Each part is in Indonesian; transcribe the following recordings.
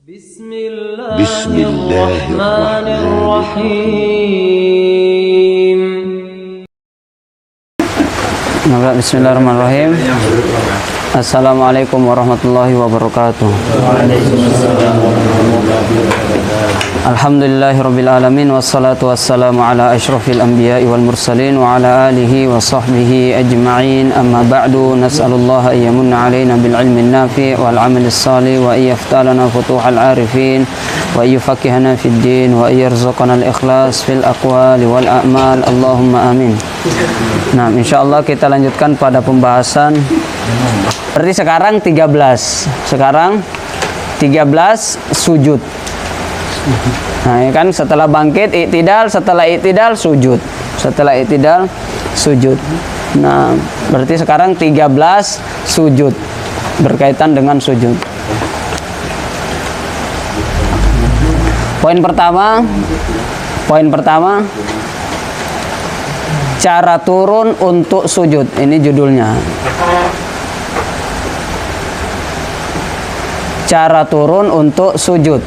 Bismillahirrahmanirrahim. Bismillahirrahmanirrahim. Assalamualaikum warahmatullahi wabarakatuh. Alhamdulillahirabbil alamin wassalatu wassalamu ala asyrafil anbiya'i wal mursalin wa ala alihi wa sahbihi ajma'in. Amma ba'du, nas'alullaha ayyamunna alaina bil ilmin nafi' wal 'amalis salih wa ayyaftalana futuhal arifin wa ayyufaqihana fid din wa ayyarzuqana al ikhlas fil aqwali wal a'mal. Allahumma amin. Nah, insyaallah kita lanjutkan pada pembahasan. Berarti sekarang 13. Sekarang 13 sujud. Nah, ya kan, setelah bangkit i'tidal, setelah i'tidal sujud. Setelah i'tidal sujud. Nah, berarti sekarang 13 sujud berkaitan dengan sujud. Poin pertama cara turun untuk sujud. Ini judulnya. Cara turun untuk sujud.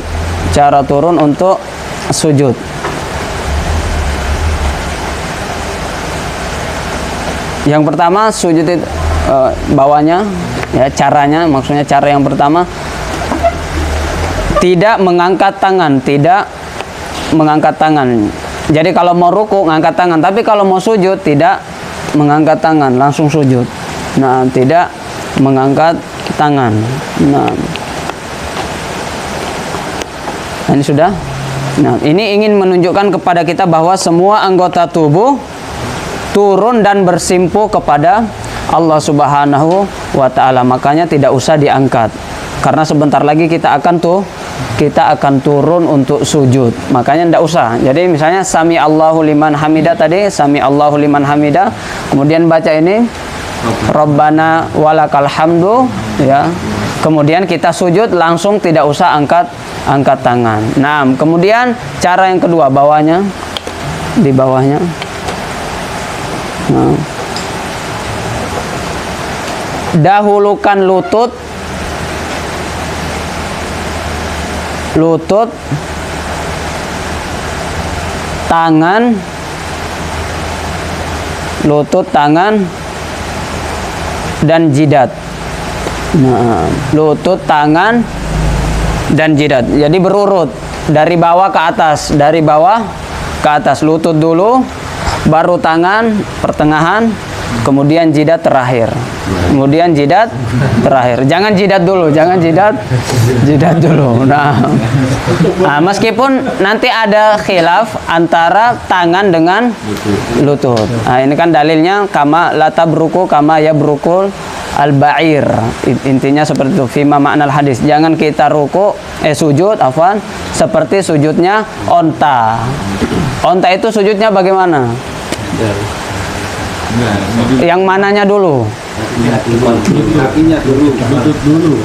Cara turun untuk sujud. Yang pertama sujud itu bawahnya, ya, caranya, maksudnya cara yang pertama tidak mengangkat tangan, tidak mengangkat tangan. Jadi kalau mau ruku ngangkat tangan, tapi kalau mau sujud tidak mengangkat tangan, langsung sujud. Nah, tidak mengangkat tangan. Nah, ini sudah. Nah, ini ingin menunjukkan kepada kita bahwa semua anggota tubuh turun dan bersimpu kepada Allah Subhanahu wa ta'ala. Makanya tidak usah diangkat. Karena sebentar lagi kita akan turun untuk sujud. Makanya tidak usah. Jadi misalnya sami Allahu liman hamidah tadi, sami Allahu liman hamidah, kemudian baca ini Rabbana walakal hamdu, ya. Kemudian kita sujud langsung, tidak usah angkat tangan. Nah, kemudian cara yang kedua, bawahnya, di bawahnya. Nah, dahulukan lutut, tangan, lutut, tangan, dan jidat. Nah, lutut, tangan, dan jidat. Jadi berurut dari bawah ke atas, dari bawah ke atas. Lutut dulu, baru tangan pertengahan, kemudian jidat terakhir. Kemudian jidat terakhir. Jangan jidat dulu, jangan jidat dulu. Nah, meskipun nanti ada khilaf antara tangan dengan lutut. Nah, ini kan dalilnya kama la tabruku kama yabrukul al-ba'ir. Intinya seperti itu, fima makna hadis. Jangan kita sujud seperti sujudnya onta. Onta itu sujudnya bagaimana? Yang mananya dulu? Kakinya dulu, lutut dulu.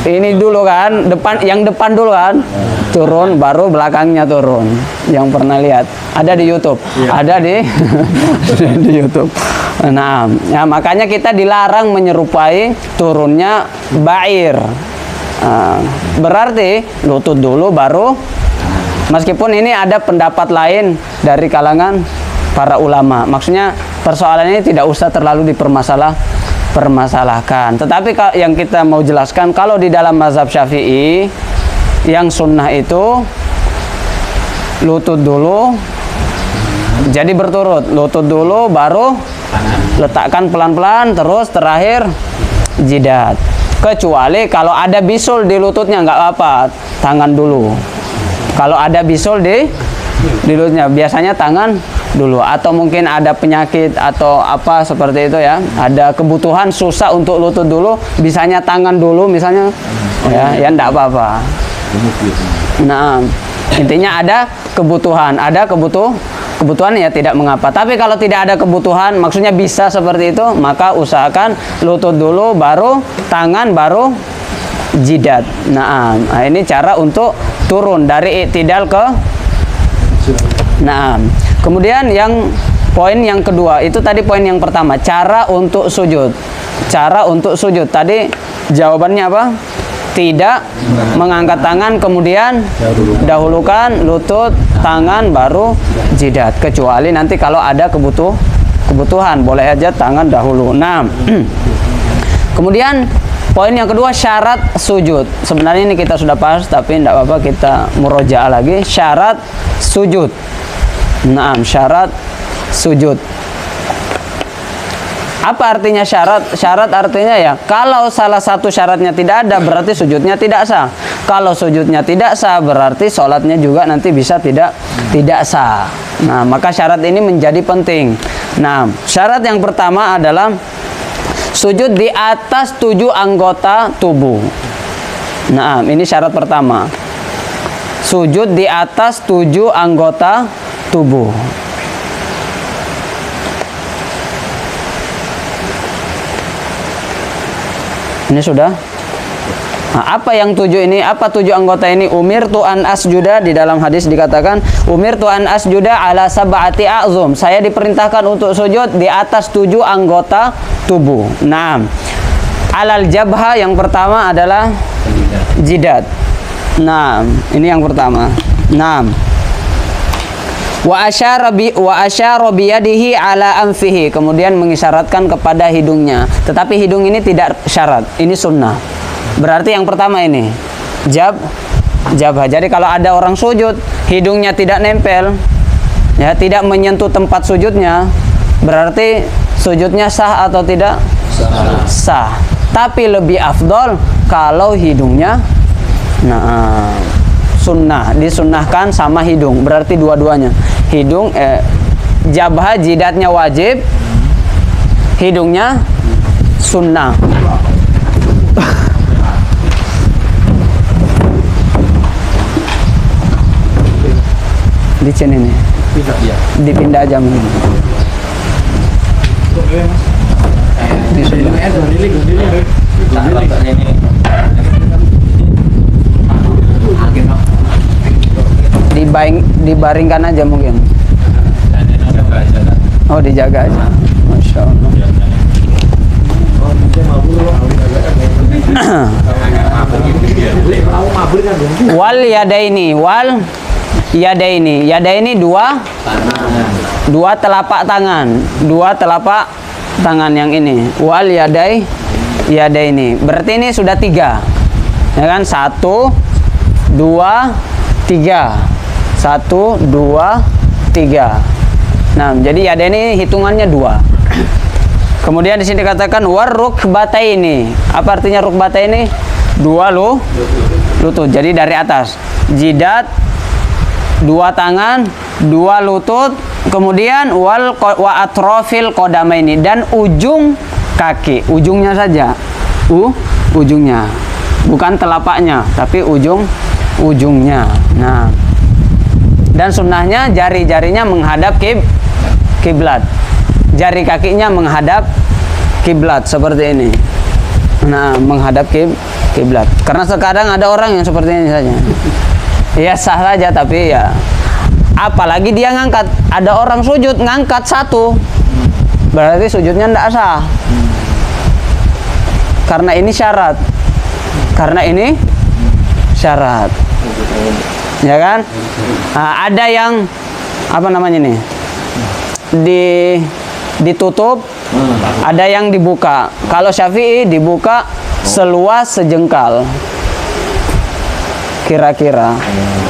Ini dulu kan, yang depan dulu kan, turun, baru belakangnya turun. Yang pernah lihat, ada di YouTube, ada di YouTube. Nah, ya, makanya kita dilarang menyerupai turunnya ba'ir. Berarti lutut dulu baru. Meskipun ini ada pendapat lain dari kalangan para ulama. Maksudnya persoalan ini tidak usah terlalu dipermasalahkan. Tetapi yang kita mau jelaskan, kalau di dalam mazhab Syafi'i yang sunnah itu lutut dulu, jadi berturut, lutut dulu baru letakkan pelan-pelan, terus terakhir jidat. Kecuali kalau ada bisul di lututnya nggak apa-apa, tangan dulu. Kalau ada bisul di lututnya, biasanya tangan dulu. Atau mungkin ada penyakit atau apa seperti itu, ya, ada kebutuhan susah untuk lutut dulu, bisanya tangan dulu misalnya, ya enggak apa-apa. Nah, intinya ada kebutuhan ya tidak mengapa. Tapi kalau tidak ada kebutuhan, maksudnya bisa seperti itu, maka usahakan lutut dulu baru tangan baru jidat. Nah, ini cara untuk turun dari i'tidal ke. Nah, kemudian poin yang kedua, itu tadi poin yang pertama, cara untuk sujud. Cara untuk sujud tadi jawabannya apa? tidak mengangkat tangan kemudian dahulukan lutut, tangan baru jidat, kecuali nanti kalau ada kebutuhan boleh aja tangan dahulu. Nah, kemudian poin yang kedua, syarat sujud. Sebenarnya ini kita sudah bahas, tapi tidak apa-apa kita murojaah lagi. Syarat sujud. Nah, syarat sujud. Apa artinya syarat? Syarat artinya ya, kalau salah satu syaratnya tidak ada, berarti sujudnya tidak sah. Kalau sujudnya tidak sah, berarti sholatnya juga nanti bisa tidak sah. Nah, maka syarat ini menjadi penting. Nah, syarat yang pertama adalah sujud di atas 7 anggota tubuh. Nah, ini syarat pertama. Sujud di atas 7 anggota tubuh. Ini sudah. Nah, apa yang 7 ini? Apa 7 anggota ini? Umirtu an asjuda, di dalam hadis dikatakan umirtu an asjuda ala sab'ati a'zum. Saya diperintahkan untuk sujud di atas 7 anggota tubuh. Nah, alal jabha yang pertama adalah jidat. Nah, ini yang pertama. Nah, wa asyara biyadihi ala anfihi, kemudian mengisyaratkan kepada hidungnya. Tetapi hidung ini tidak syarat, ini sunnah. Berarti yang pertama ini jabha. Jadi kalau ada orang sujud hidungnya tidak nempel, ya, tidak menyentuh tempat sujudnya, berarti sujudnya sah atau tidak? Sah. Tapi lebih afdol kalau hidungnya sunnah, disunnahkan sama hidung, berarti dua-duanya. Hidung jabha, jidatnya wajib, hidungnya sunnah. Di sini nih, dipindah aja mungkin. Di sebelah. Dibaringkan aja mungkin. Oh, dijaga aja. Masya Allah. Wal yadaini dua telapak tangan yang ini. Wal yadaini berarti ini sudah 3, ya kan? 1 2 3. 1 2 3. Nah, jadi yadaini hitungannya 2. Kemudian di sini dikatakan warrukbataini. Apa artinya rukbataini? 2 lutut. Jadi dari atas jidat, 2 tangan, 2 lutut, kemudian wa atrofil qadamaini, dan ujung kaki, ujungnya saja. Ujungnya. Bukan telapaknya, tapi ujungnya. Nah, dan sunnahnya jari-jarinya menghadap kiblat. Jari kakinya menghadap kiblat seperti ini. Nah, menghadap kiblat. Karena sekarang ada orang yang seperti ini saja. Ya sah saja, tapi ya apalagi dia ngangkat. Ada orang sujud ngangkat 1, berarti sujudnya tidak sah. Karena ini syarat. Ya kan? Nah, ada yang apa namanya nih? Ditutup, ada yang dibuka. Kalau Syafi'i dibuka seluas sejengkal. Kira-kira.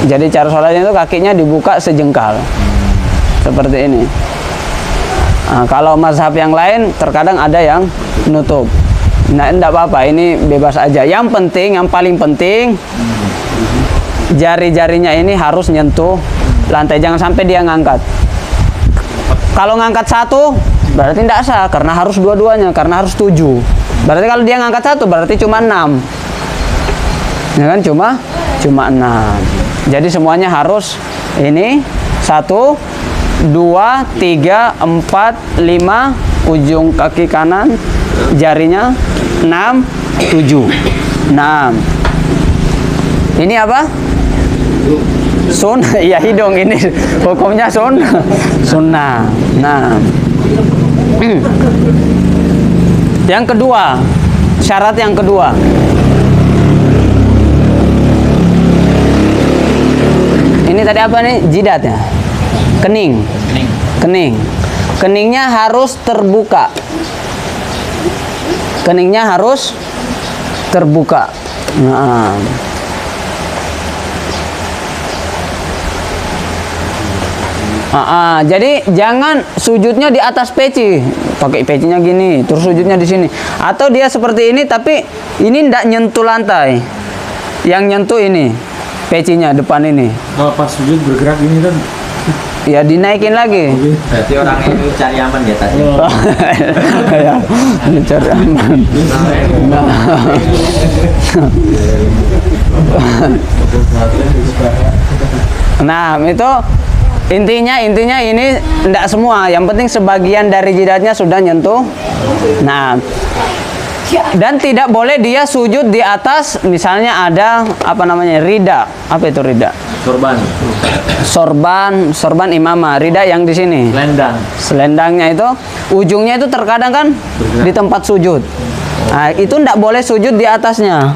Jadi cara sholatnya itu kakinya dibuka sejengkal. Seperti ini. Nah, kalau mazhab yang lain terkadang ada yang nutup. Nah, enggak apa-apa, ini bebas aja. Yang penting, yang paling penting, jari-jarinya ini harus nyentuh lantai, jangan sampai dia ngangkat. Kalau ngangkat 1 berarti tidak sah, karena harus dua-duanya, karena harus 7. Berarti kalau dia ngangkat 1 berarti cuma 6. Ya kan, cuma 6. Jadi semuanya harus ini 1 2 3 4 5, ujung kaki kanan jarinya 6 7. 6. Ini apa? Sunnah. Iya, hidung ini hukumnya sunnah. Nah, yang kedua, syarat yang kedua, tadi apa nih? Jidat ya. Kening. Kening. Keningnya harus terbuka. Keningnya harus terbuka. Nah. Jadi jangan sujudnya di atas peci, pakai pecinya gini, terus sujudnya di sini. Atau dia seperti ini, tapi ini tidak nyentuh lantai, yang nyentuh ini pecinya depan ini. Kalau pas sujud bergerak gini kan? Ya dinaikin lagi. Berarti orang ini cari aman ya tadi. Ya, cari aman. Nah, itu intinya ini tidak semua, yang penting sebagian dari jidatnya sudah nyentuh. Nah, dan tidak boleh dia sujud di atas, misalnya ada apa namanya, rida. Apa itu rida? Sorban imamah. Rida yang di sini. Selendangnya itu ujungnya itu terkadang kan di tempat sujud. Nah, itu tidak boleh sujud di atasnya.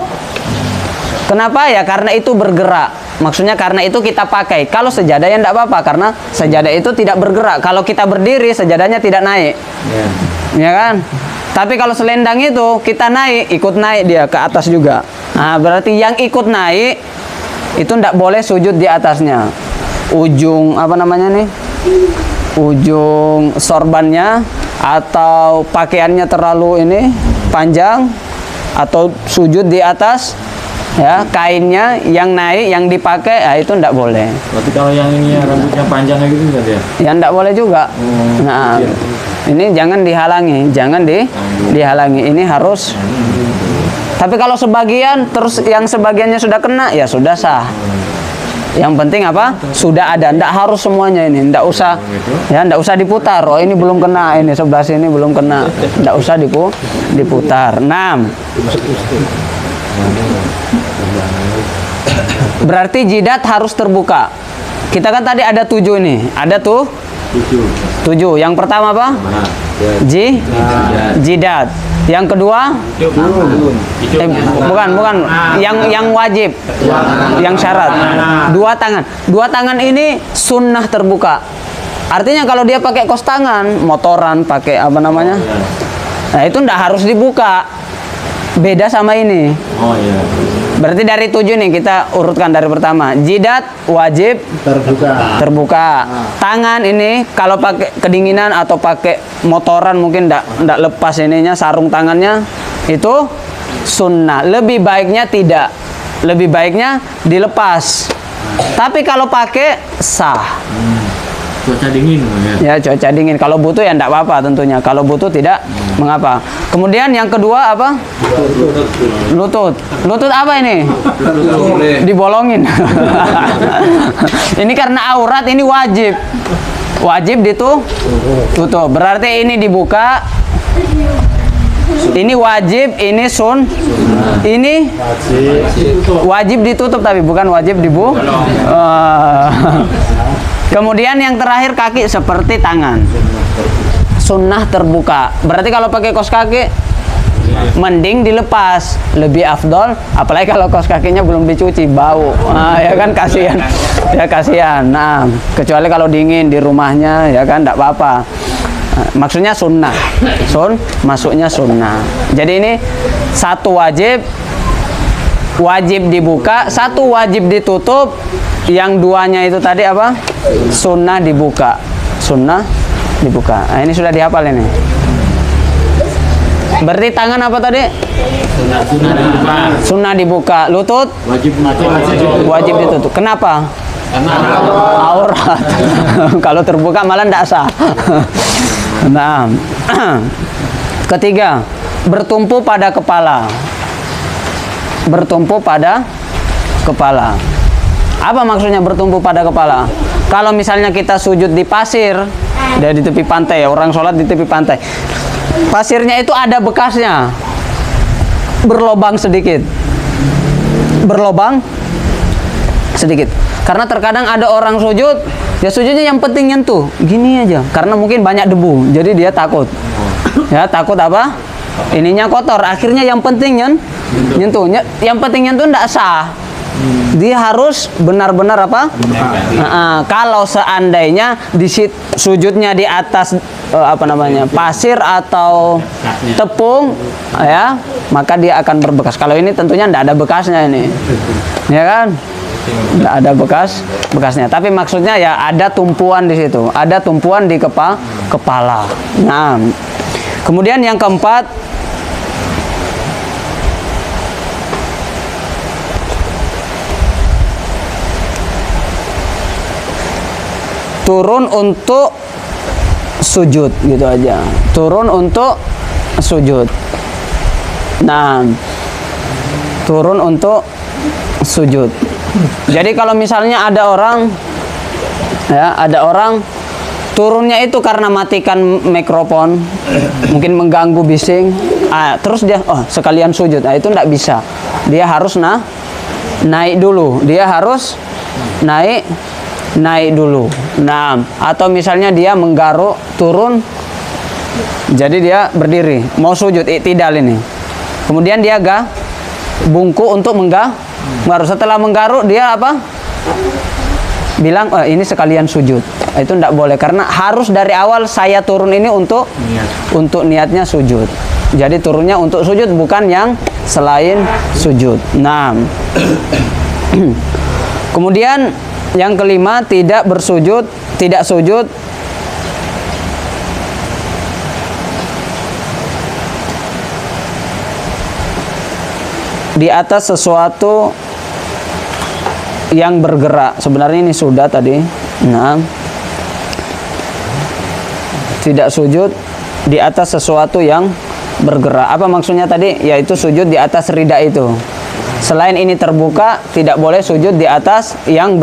Kenapa ya? Karena itu bergerak. Maksudnya karena itu kita pakai. Kalau sejadahnya tidak apa-apa, karena sejadah itu tidak bergerak. Kalau kita berdiri, sejadahnya tidak naik. Ya kan? Tapi kalau selendang itu kita naik, ikut naik dia ke atas juga. Nah, berarti yang ikut naik itu tidak boleh sujud di atasnya. Ujung apa namanya nih? Ujung sorbannya atau pakaiannya terlalu ini panjang, atau sujud di atas ya kainnya yang naik, yang dipakai, ya itu tidak boleh. Berarti kalau yang ini ya, rambutnya panjang gitu enggak ya? Ya tidak boleh juga. Nah, iya. Ini jangan dihalangi, jangan dihalangi. Ini harus. Tapi kalau sebagian, terus yang sebagiannya sudah kena, ya sudah sah. Yang penting apa? Sudah ada. Tidak harus semuanya ini. Tidak usah. Ya, tidak usah diputar. Oh, ini belum kena. Ini sebelah sini belum kena. Tidak usah diputar. 6. Berarti jidat harus terbuka. Kita kan tadi ada 7 ini. Ada tuh 7. Yang pertama apa? Jidat. Yang kedua? Bukan. Yang wajib. Yang syarat. 2 tangan. 2 tangan ini sunnah terbuka. Artinya kalau dia pakai kos tangan, motoran, pakai apa namanya? Nah, itu ndak harus dibuka. Beda sama ini. Oh iya. Berarti dari 7 nih kita urutkan dari pertama. Jidat wajib terbuka. Tangan ini kalau pakai kedinginan atau pakai motoran mungkin ndak lepas ininya, sarung tangannya itu sunnah. Lebih baiknya tidak. Lebih baiknya dilepas. Tapi kalau pakai sah. Cuaca dingin ya. Ya, cuaca dingin. Kalau butuh ya ndak apa-apa tentunya. Kalau butuh tidak mengapa. Kemudian yang kedua apa? Lutut. Lutut apa ini? Dibolongin. Ini karena aurat, ini wajib. Wajib ditutup. Berarti ini dibuka. Ini wajib, ini ini wajib ditutup, tapi bukan wajib Kemudian yang terakhir kaki seperti tangan. Sunnah terbuka. Berarti kalau pakai kaos kaki mending dilepas, lebih afdol. Apalagi kalau kaos kakinya belum dicuci, bau. Ya kan kasihan. Ya kasihan. Nah, kecuali kalau dingin di rumahnya ya kan enggak apa-apa. Maksudnya sunnah. Masuknya sunnah. Jadi ini 1 wajib dibuka, 1 wajib ditutup, yang 2-nya itu tadi apa? Sunnah dibuka. Nah, ini sudah dihafal ini. Berarti tangan apa tadi? Sunnah dibuka. Lutut wajib ditutup. Kenapa? Aurat. Kalau terbuka malah tidak sah. Nah, ketiga, bertumpu pada kepala. Bertumpu pada kepala. Apa maksudnya bertumpu pada kepala? Kalau misalnya kita sujud di pasir, dari tepi pantai, orang sholat di tepi pantai, pasirnya itu ada bekasnya, berlobang sedikit. Karena terkadang ada orang sujud, ya sujudnya yang penting nyentuh, gini aja. Karena mungkin banyak debu, jadi dia takut. Ya takut apa? Ininya kotor. Akhirnya yang penting nyentuh. Yang penting nyentuh tidak sah. dia harus benar-benar apa? Kalau seandainya sujudnya di atas pasir atau tepung, ya, maka dia akan berbekas. Kalau ini tentunya tidak ada bekasnya ini, ya kan? Tidak ada bekasnya. Tapi maksudnya ya ada tumpuan di situ, ada tumpuan di kepala. Nah, kemudian yang keempat, turun untuk sujud, gitu aja. Turun untuk sujud. Nah, turun untuk sujud. Jadi kalau misalnya ada orang turunnya itu karena matikan mikrofon, mungkin mengganggu bising, terus dia sekalian sujud, itu tidak bisa. Dia harus naik dulu. Dia harus naik dulu. Nah, atau misalnya dia menggaruk turun, jadi dia berdiri mau sujud i'tidal ini. Kemudian dia bungkuk untuk menggaruk. Setelah menggaruk dia bilang ini sekalian sujud. Itu tidak boleh, karena harus dari awal saya turun ini untuk niatnya sujud. Jadi turunnya untuk sujud, bukan yang selain sujud. Nah, kemudian yang kelima, tidak sujud di atas sesuatu yang bergerak. Sebenarnya ini sudah tadi. Nah, tidak sujud di atas sesuatu yang bergerak. Apa maksudnya tadi? Yaitu sujud di atas rida itu. Selain ini terbuka, tidak boleh sujud di atas yang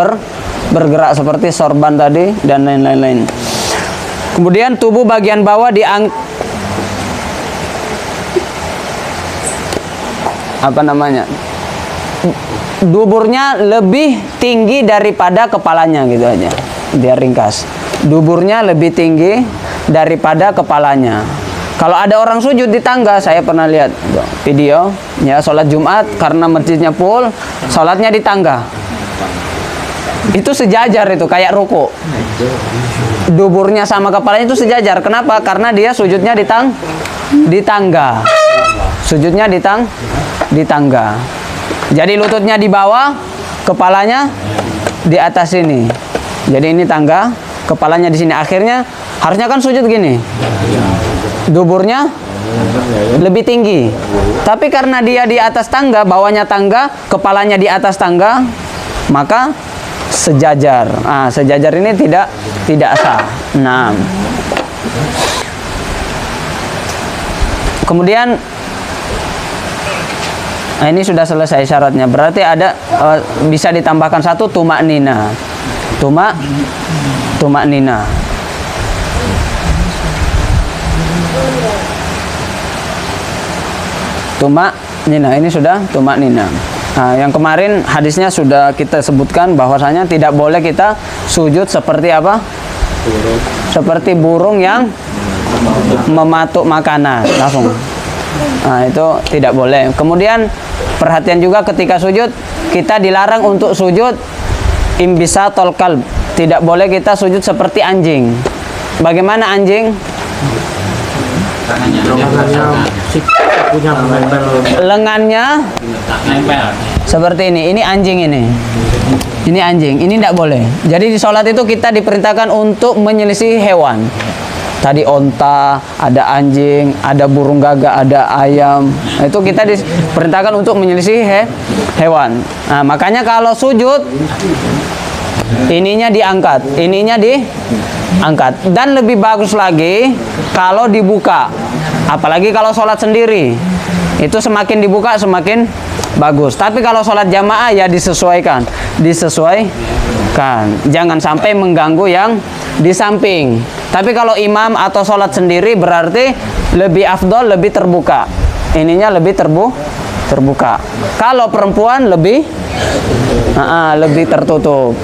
bergerak seperti sorban tadi dan lain-lain. Kemudian tubuh bagian bawah duburnya lebih tinggi daripada kepalanya, gitu aja. Dia ringkas. Duburnya lebih tinggi daripada kepalanya. Kalau ada orang sujud di tangga, saya pernah lihat video, ya, sholat Jumat karena masjidnya full, sholatnya di tangga. Itu sejajar, itu kayak ruku. Duburnya sama kepalanya itu sejajar. Kenapa? Karena dia sujudnya di tangga. Sujudnya di tangga. Jadi lututnya di bawah, kepalanya di atas sini. Jadi ini tangga, kepalanya di sini. Akhirnya harusnya kan sujud gini. Duburnya lebih tinggi. Tapi karena dia di atas tangga, bawahnya tangga, kepalanya di atas tangga, maka sejajar. Sejajar ini tidak sah. Nah, kemudian ini sudah selesai syaratnya. Berarti ada bisa ditambahkan satu, tumak nina. Tumak nina. Tumak nina, ini sudah tumak nina. Nah, yang kemarin hadisnya sudah kita sebutkan bahwasanya tidak boleh kita sujud seperti apa? Seperti burung yang mematuk makanan langsung. Nah, itu tidak boleh. Kemudian perhatian juga ketika sujud, kita dilarang untuk sujud imbisatul qalb. Tidak boleh kita sujud seperti anjing. Bagaimana anjing? Lengannya seperti ini. Ini anjing ini. Ini anjing. Ini tidak boleh. Jadi di sholat itu kita diperintahkan untuk menyelisih hewan. Tadi onta, ada anjing, ada burung gagak, ada ayam. Nah, itu kita diperintahkan untuk menyelisih hewan. Nah, makanya kalau sujud, ininya diangkat, ininya diangkat. Dan lebih bagus lagi kalau dibuka. Apalagi kalau sholat sendiri, itu semakin dibuka semakin bagus. Tapi kalau sholat jamaah ya disesuaikan. Jangan sampai mengganggu yang di samping. Tapi kalau imam atau sholat sendiri berarti lebih afdol, lebih terbuka. Ininya lebih terbuka. Kalau perempuan lebih tertutup.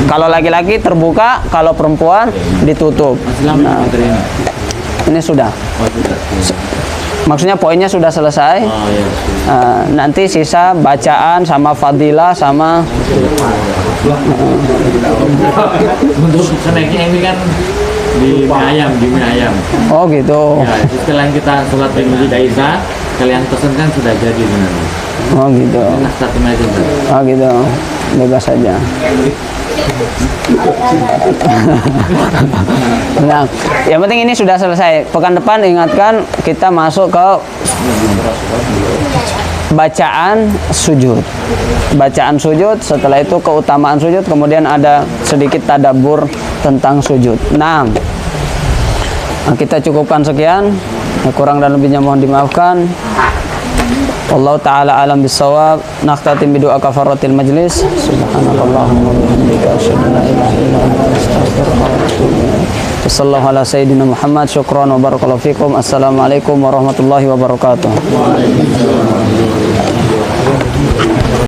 Kalau laki-laki terbuka, kalau perempuan ditutup. Nah, ini sudah. Maksudnya poinnya sudah selesai. Nanti sisa bacaan sama fadilah sama Untuk snacknya ini kan di mie ayam. oh gitu. Ya, itu setelah kita sholat di Masjid Aisyah, kalian pesen kan sudah jadi sebenarnya. Oh gitu. Nah, satu meja. Oh gitu. Bebas saja. Nah, yang penting ini sudah selesai. Pekan depan ingatkan kita masuk ke bacaan sujud. Bacaan sujud, setelah itu keutamaan sujud, kemudian ada sedikit tadabbur tentang sujud. Nah, kita cukupkan sekian. Kurang dan lebihnya mohon dimaafkan. Allah Ta'ala alam bisawab. Nakhtatim bidu'a kafaratil majlis. Subhanallahumma wa bihamdika asyhadu an la ilaha illa anta astaghfiruka wa atubu ilaik. Wassallallahu ala sayyidina Muhammad. Syukran wa barakallahu fikum. Assalamualaikum warahmatullahi wabarakatuh.